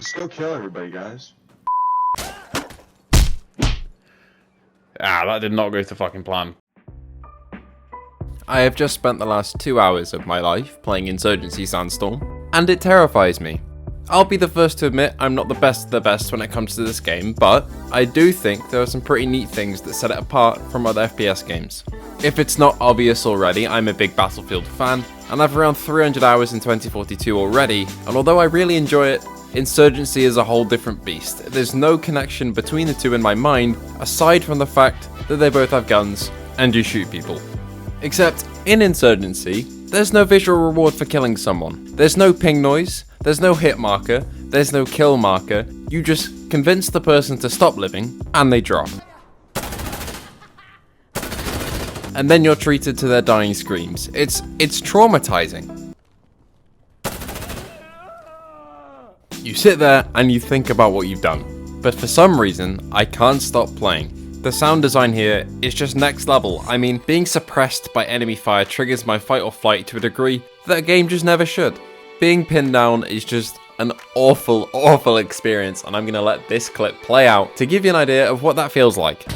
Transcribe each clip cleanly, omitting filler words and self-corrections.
Just go kill everybody, guys. Ah, that did not go to fucking plan. I have just spent the last 2 hours of my life playing Insurgency Sandstorm, and it terrifies me. I'll be the first to admit I'm not the best of the best when it comes to this game, but I do think there are some pretty neat things that set it apart from other FPS games. If it's not obvious already, I'm a big Battlefield fan, and I've around 300 hours in 2042 already, and although I really enjoy it, Insurgency is a whole different beast. There's no connection between the two in my mind, aside from the fact that they both have guns, and you shoot people. Except, in Insurgency, there's no visual reward for killing someone. There's no ping noise, there's no hit marker, there's no kill marker, you just convince the person to stop living, and they drop. And then you're treated to their dying screams. It's traumatizing. You sit there and you think about what you've done, but for some reason, I can't stop playing. The sound design here is just next level. I mean, being suppressed by enemy fire triggers my fight or flight to a degree that a game just never should. Being pinned down is just an awful, awful experience, and I'm gonna let this clip play out to give you an idea of what that feels like.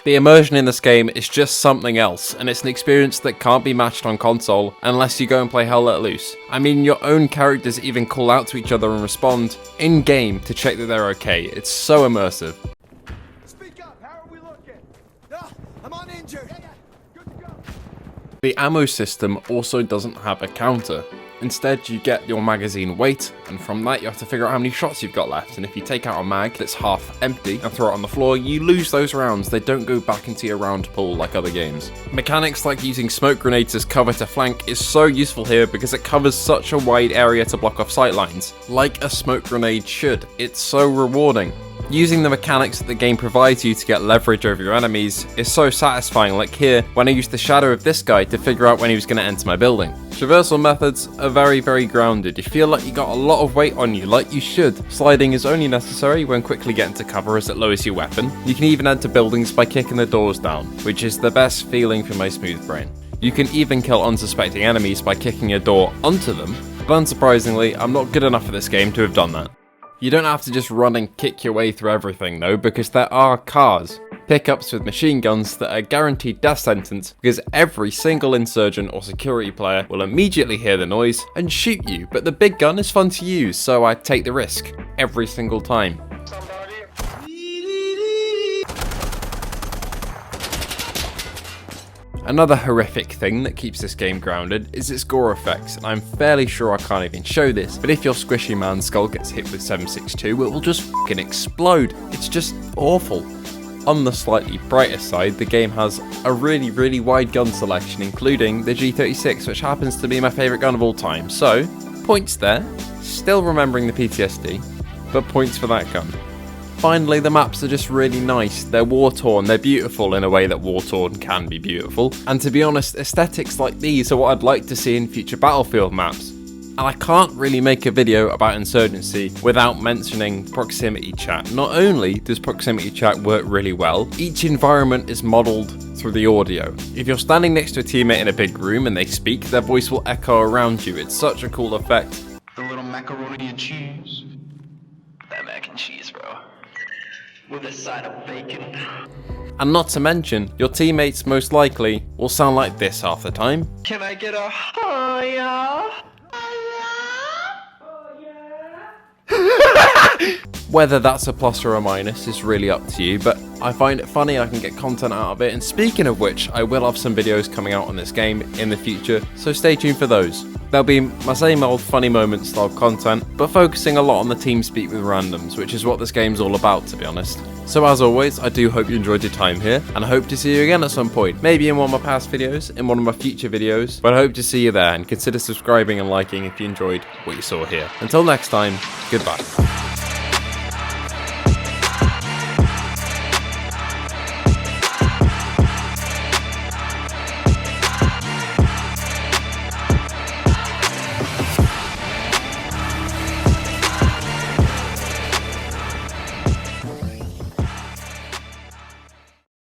The immersion in this game is just something else, and it's an experience that can't be matched on console unless you go and play Hell Let Loose. I mean, your own characters even call out to each other and respond in-game to check that they're okay. It's so immersive. Speak up, how are we looking? I'm uninjured. Good to go. The ammo system also doesn't have a counter. Instead, you get your magazine weight, and from that you have to figure out how many shots you've got left, and if you take out a mag that's half empty and throw it on the floor, you lose those rounds. They don't go back into your round pool like other games. Mechanics like using smoke grenades as cover to flank is so useful here because it covers such a wide area to block off sightlines. Like a smoke grenade should. It's so rewarding. Using the mechanics that the game provides you to get leverage over your enemies is so satisfying, like here, when I used the shadow of this guy to figure out when he was going to enter my building. Traversal methods are very, very grounded. You feel like you got a lot of weight on you, like you should. Sliding is only necessary when quickly getting to cover as it lowers your weapon. You can even enter buildings by kicking the doors down, which is the best feeling for my smooth brain. You can even kill unsuspecting enemies by kicking a door onto them, but unsurprisingly, I'm not good enough at this game to have done that. You don't have to just run and kick your way through everything though, because there are cars. Pickups with machine guns that are guaranteed death sentence because every single insurgent or security player will immediately hear the noise and shoot you, but the big gun is fun to use, so I take the risk every single time. Another horrific thing that keeps this game grounded is its gore effects, and I'm fairly sure I can't even show this, but if your squishy man's skull gets hit with 7.62, it will just fucking explode. It's just awful. On the slightly brighter side, the game has a really, really wide gun selection, including the G36, which happens to be my favourite gun of all time, so points there. Still remembering the PTSD, but points for that gun. Finally, the maps are just really nice. They're war-torn, they're beautiful in a way that war-torn can be beautiful. And to be honest, aesthetics like these are what I'd like to see in future Battlefield maps. And I can't really make a video about Insurgency without mentioning proximity chat. Not only does proximity chat work really well, each environment is modelled through the audio. If you're standing next to a teammate in a big room and they speak, their voice will echo around you. It's such a cool effect. The little macaroni and cheese. That mac and cheese, bro. With a side of bacon. And not to mention, your teammates most likely will sound like this half the time. Can I get a hiya? Whether that's a plus or a minus is really up to you, but I find it funny, I can get content out of it, and speaking of which, I will have some videos coming out on this game in the future, so stay tuned for those. There'll be my same old funny moment style content, but focusing a lot on the TeamSpeak with randoms, which is what this game's all about, to be honest. So as always, I do hope you enjoyed your time here, and I hope to see you again at some point, maybe in one of my past videos, in one of my future videos, but I hope to see you there, and consider subscribing and liking if you enjoyed what you saw here. Until next time, goodbye.